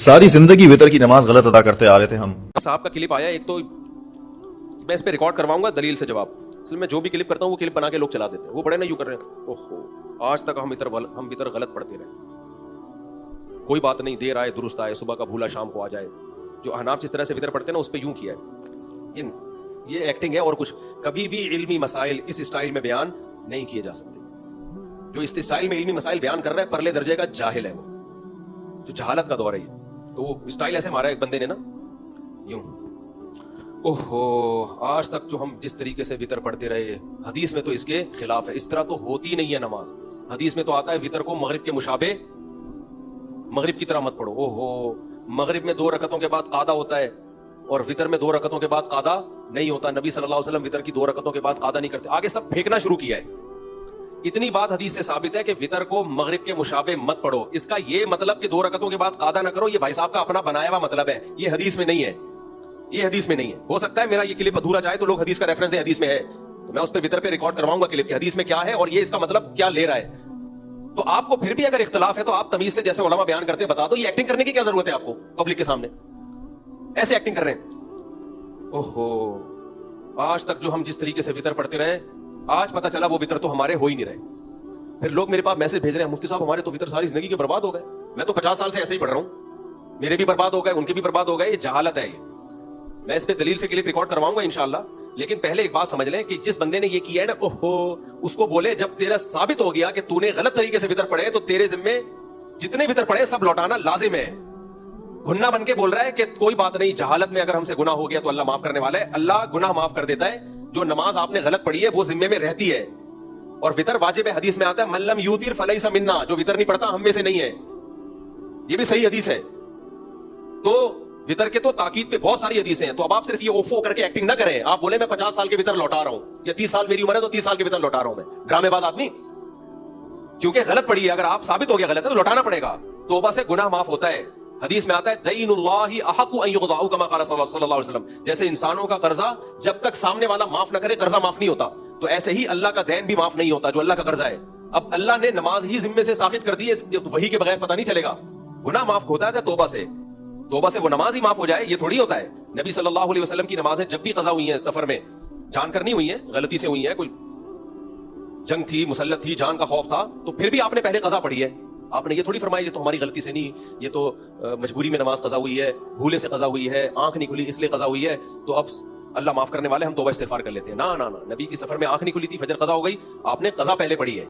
ساری زندگی وتر کی نماز غلط ادا کرتے آ رہے تھے ہم. صاحب کا کلپ آیا ایک، تو میں اس پہ ریکارڈ کرواؤں گا دلیل سے جواب. اصل میں جو بھی کلپ کرتا ہوں وہ کلپ بنا کے لوگ چلا دیتے ہیں، وہ بڑے نا یوں کر رہے ہیں اوہو آج تک ہم وتر غلط پڑھتے رہے. کوئی بات نہیں، دیر آئے درست آئے، صبح کا بھولا شام کو آ جائے. جو احناف جس طرح سے وتر پڑھتے ہیں نا اس پہ یوں کیا ہے، یہ ایکٹنگ ہے اور کچھ. کبھی بھی علمی مسائل اس اسٹائل میں بیان نہیں کیے جا سکتے. جو اس اسٹائل میں علمی مسائل بیان کر رہا ہے پرلے درجے کا جاہل ہے، وہ جو جہالت کا دور ہے. تو وہ اسٹائل ایسے مارا ایک بندے نے نا یوں، اوہو آج تک جو ہم جس طریقے سے وتر پڑھتے رہے، حدیث میں تو اس کے خلاف ہے، اس طرح تو ہوتی نہیں ہے نماز. حدیث میں تو آتا ہے وتر کو مغرب کے مشابہ مغرب کی طرح مت پڑھو. اوہو مغرب میں 2 رکعتوں کے بعد قادہ ہوتا ہے اور وتر میں 2 رکعتوں کے بعد قادہ نہیں ہوتا. نبی صلی اللہ علیہ وسلم وتر کی 2 رکعتوں کے بعد قادہ نہیں کرتے. آگے سب پھینکنا شروع کیا ہے. اتنی بات حدیث سے ثابت ہے کہ وتر کو مغرب کے مشابہ مت پڑھو. اس کا یہ مطلب کہ 2 رکعتوں کے بعد قادہ نہ کرو، یہ بھائی صاحب کا اپنا بنایا ہوا مطلب ہے. یہ حدیث میں نہیں ہے، یہ حدیث میں نہیں ہے. ہو سکتا ہے میرا یہ کلپ ادھورا جائے تو لوگ حدیث کا ریفرنس دیں، حدیث میں ہے تو میں اس پہ وتر پہ ریکارڈ کرواؤں گا کلپ، حدیث میں کیا ہے اور یہ اس کا مطلب کیا لے رہا ہے. تو آپ کو پھر بھی اگر اختلاف ہے تو آپ تمیز سے جیسے علماء بیان کرتے بتا دو. یہ ایکٹنگ کرنے کی کیا ضرورت ہے آپ کو پبلک کے سامنے؟ ایسے ایکٹنگ کر رہے ہیں. اوہو آج تک جو ہم جس طریقے سے وتر پڑھتے رہے، آج پتہ چلا وہ وتر تو ہمارے ہو ہی نہیں رہے. پھر لوگ میرے پاس میسج بھیج رہے ہیں، مفتی صاحب ہمارے تو وتر ساری زندگی کے برباد ہو گئے. میں تو 50 سال سے ایسے ہی پڑھ رہا ہوں، میرے بھی برباد ہو گئے، ان کے بھی برباد ہو گئے. یہ جہالت ہے. یہ میں اس پہ دلیل سے کلپ ریکارڈ کرواؤں گا انشاءاللہ. لیکن پہلے ایک بات سمجھ لیں کہ جس بندے نے یہ کیا ہے نا، اوہو اس کو بولے جب تیرا ثابت ہو گیا کہ تو نے غلط طریقے سے وتر پڑھے تو تیرے ذمے جتنے وتر پڑھے سب لوٹانا لازم ہے. گھننا بن کے بول رہا ہے کہ کوئی بات نہیں، جہالت میں اگر ہم سے گناہ ہو گیا تو اللہ معاف کرنے والا ہے. اللہ گناہ معاف کر دیتا ہے. جو نماز آپ نے غلط پڑھی ہے وہ ذمے میں رہتی ہے. اور وتر واجب ہے، حدیث میں آتا ہے من لم یوتر فلیس منا، جو وتر نہیں پڑھتا ہم میں سے نہیں ہے. یہ بھی صحیح حدیث ہے. تو وتر کے تو تاکید پہ بہت ساری حدیثیں ہیں. تو اب آپ صرف یہ اوفو کر کے ایکٹنگ نہ کریں. آپ بولے میں 50 سال کے وتر لوٹا رہا ہوں یا 30 سال میری عمر ہے تو 30 سال کے وتر لوٹا رہا ہوں. میں ڈرامے باز آدمی، کیونکہ غلط پڑھی ہے. اگر آپ ثابت ہو گیا غلط ہے تو لوٹانا پڑے گا. توبہ سے گناہ معاف ہوتا ہے. حدیث میں آتا ہے دین اللہ احق ان یقضع کما قال صلی اللہ علیہ وسلم. جیسے انسانوں کا قرضہ جب تک سامنے والا معاف نہ کرے قرضہ معاف نہیں ہوتا، تو ایسے ہی اللہ کا دین بھی معاف نہیں ہوتا جو اللہ کا قرضہ ہے. اب اللہ نے نماز ہی ذمے سے ساقط کر دی ہے، وہی کے بغیر پتہ نہیں چلے گا. گناہ معاف ہوتا ہے توبہ سے. توبہ سے وہ نماز ہی معاف ہو جائے یہ تھوڑی ہوتا ہے. نبی صلی اللہ علیہ وسلم کی نمازیں جب بھی قضا ہوئی ہیں سفر میں، جان کر نہیں ہوئی ہیں، غلطی سے ہوئی ہیں، کوئی جنگ تھی، مسلط تھی، جان کا خوف تھا، تو پھر بھی آپ نے پہلے قضا پڑھی ہے. آپ نے یہ تھوڑی فرمایا یہ تو ہماری غلطی سے نہیں، یہ تو مجبوری میں نماز قضا ہوئی ہے، بھولے سے قضا ہوئی ہے، آنکھ نہیں کھلی اس لیے قضا ہوئی ہے تو اب اللہ معاف کرنے والے ہم توبہ استغفار کر لیتے ہیں. نہ نبی کی سفر میں آنکھ نہیں کھلی تھی، فجر قضا ہو گئی، آپ نے قضا پہلے پڑھی ہے.